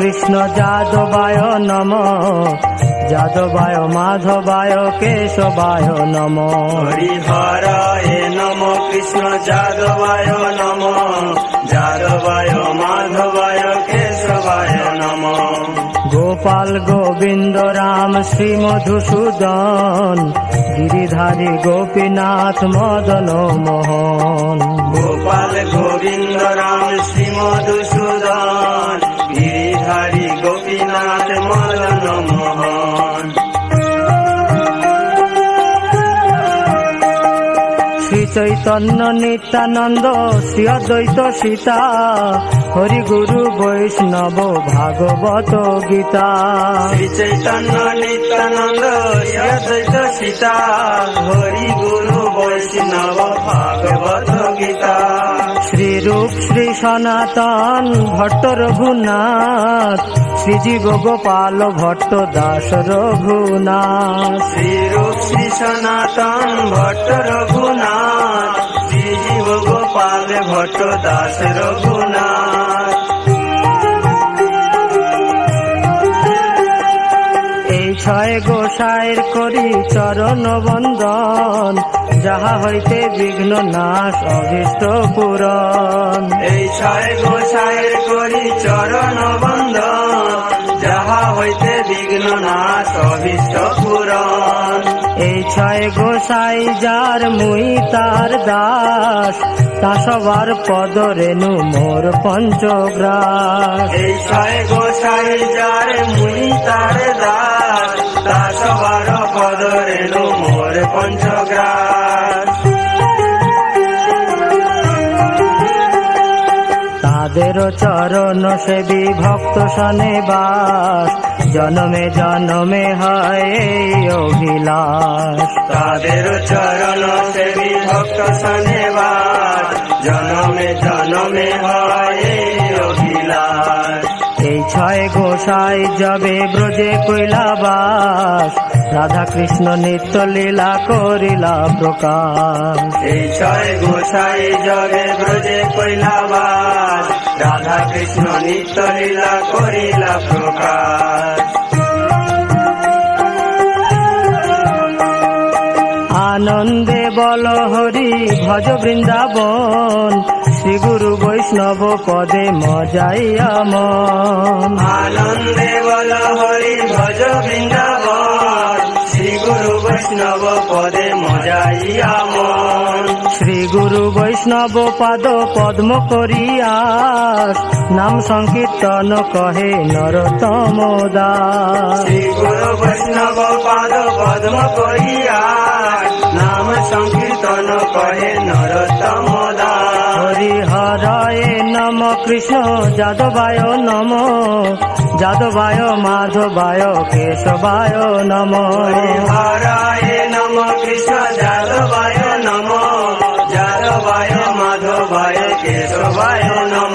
কৃষ্ণ যাদবায় নমঃ যাদবায় মাধবায় কেশবায় নমঃ। হরিহরায় নমঃ কৃষ্ণ যাদবায় নমঃ যাদবায় মাধবায় কেশবায় নমঃ। গোপাল গোবিন্দ রাম শ্রী মধুসূদন গিরিধারী গোপীনাথ মদন মোহন। গোপাল গোবিন্দ রাম শ্রী মধুসূদন গিরিধারী গোপীনাথ মদন মোহন। শ্রী চৈতন্য নিত্যানন্দ শ্রী অদ্বৈত সীতা হরি গুরু বৈষ্ণব ভাগবত গীতা। শ্রী চৈতন্য নিত্যানন্দ শ্রী অদ্বৈত সীতা হরি গুরু বৈষ্ণব ভাগবত গীতা। শ্রী রূপ শ্রী সনাতন ভট্ট রঘুনাথ শ্রীজীব গোপাল ভট্ট দাস রঘুনাথ। শ্রী রূপ শ্রী সনাতন ভট্ট রঘুনাথ শ্রীজীব গোপাল ভট্ট দাস রঘুনাথ। এই ছয় গোসাইর করি চরণ বন্দন যাহা হইতে বিঘ্ন নাশ অভীষ্ট পূরণ। এই ছয় গোসাইয়ের করি চরণ বন্দন যাহা হইতে বিঘ্ন নাশ অভীষ্ট পূরণ। এই ছয় গোসাই যার মুই তার দাস তা সবার পদ রেণু মোর পঞ্চগ্রাস। এই ছয় গোসাই যার মুই তার দাস তা সবার পদ রেণু মোর পঞ্চগ্রাস। তাদের চরণ সেবী ভক্ত সনে বাস জনমে জনমে হয় এই অভিলাষ। তাদের চরণ সেবী ভক্ত সনে বাস জনমে জনমে হয় এই অভিলাষ। এই ছয় গোসাই যাবে ব্রজে কৈলাবাস রাধা কৃষ্ণ নিত্য লীলা করিলা প্রকাশ। এই ছয় গোসাই যাবে ব্রজে কৈলাবাস রাধা কৃষ্ণ নিত্য লীলা করিলা প্রকাশ। আনন্দে বল হরি ভজ বৃন্দাবন শ্রী গুরু বৈষ্ণব পদে মজাইয়া মন। আনন্দে বল হরি ভজ বৃন্দাবন শ্রী গুরু বৈষ্ণব পদে মজাইয়া মন। শ্রী গুরু বৈষ্ণব পাদ পদ্ম করিয়াস নাম সংকীর্তন কহে নরোত্তম দাস। শ্রী গুরু বৈষ্ণব পাদ পদ্ম করিয়াস নাম সংকীর্তন কহে নরোত্তম দাস। হরিহরায় নম কৃষ্ণ যাদবায় নম যাদবায় মাধবায় কেশবায় নম। হরিহরায় নম কৃষ্ণ যাদবায় নম যাদবায় মাধবায় কেশবায় নম।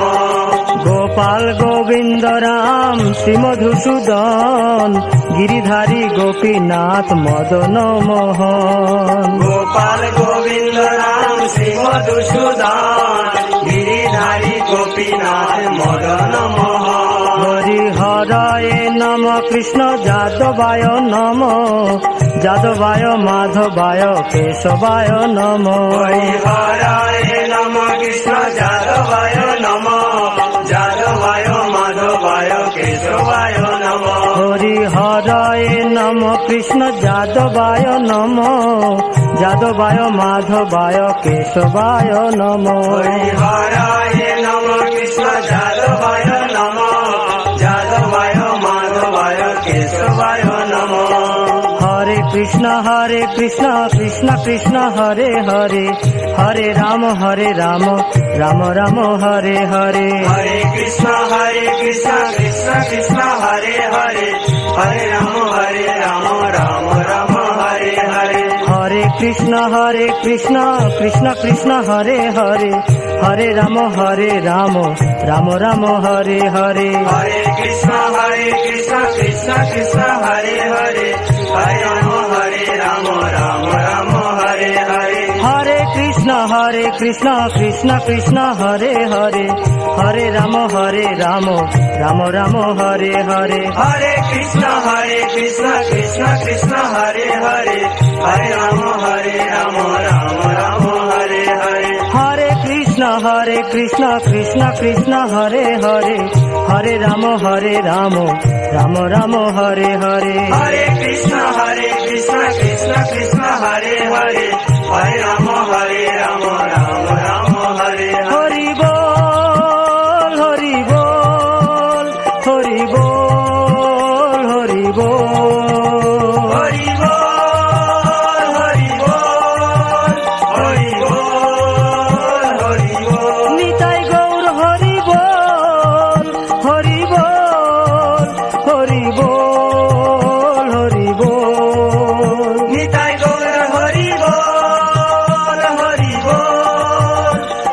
গোপাল গোবিন্দ রাম শ্রী মধুসূদন গিরিধারী গোপীনাথ মদন মোহন। গোপাল গোবিন্দ রাম শ্রী মধুসূদন গিরিধারী গোপীনাথ মদন মোহন। হরিহরায় নম কৃষ্ণ যাদবায় নম যাদবায় মাধবায় কেশবায় নম। হরিহরায় নম কৃষ্ণ যাদবায় নম যাদবায় মাধবায় কেশবায় নম। হরিহরায় নম কৃষ্ণ যাদবায় নম যাদবায় মাধবায় কেশবায় নম। হরিহরায় নম কৃষ্ণ যাদবায় নম যাদবায় মাধবায় কেশবায় নম। হরে কৃষ্ণ কৃষ্ণ কৃষ্ণ হরে হরে হরে রাম রাম রাম হরে হরে। হরে কৃষ্ণ কৃষ্ণ কৃষ্ণ হরে হরে হরে রাম রাম রাম হরে হরে। হরে কৃষ্ণ কৃষ্ণ কৃষ্ণ হরে হরে হরে রাম রাম রাম হরে হরে। হরে কৃষ্ণ কৃষ্ণ কৃষ্ণ হরে হরে হরে রাম রাম রাম হরে হরে। হরে কৃষ্ণ কৃষ্ণ কৃষ্ণ হরে হরে হরে রাম রাম রাম হরে হরে হরে কৃষ্ণ কৃষ্ণ কৃষ্ণ হরে হরে হরে রাম রাম রাম হরে হরে হরে কৃষ্ণ কৃষ্ণ কৃষ্ণ হরে হরে হরে রাম রাম রাম হরে হরে হরে কৃষ্ণ কৃষ্ণ কৃষ্ণ হরে হরে হরে রাম রাম রাম হরে হরে হরি বল হরি বল হরি বল হরি বল হরি বল হরি বল হরি বল হরি বল নিতাই গৌর হরি বল হরি বল হরি বল হরি বল নিতাই গৌর হরি বল হরি বল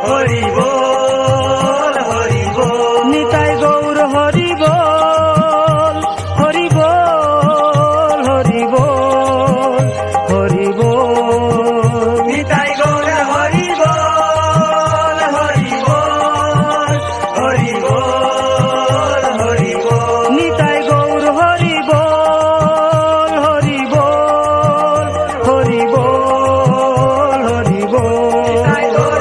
হরি বল হরি বল নিতাই গৌর হরি বল হরি বল হরি বল হরি বল নিতাই গৌর হরি বল হরি বল হরি বল হরি বল নিতাই গৌর হরি বল হরি বল হরি বল হরি বল নিতাই গৌর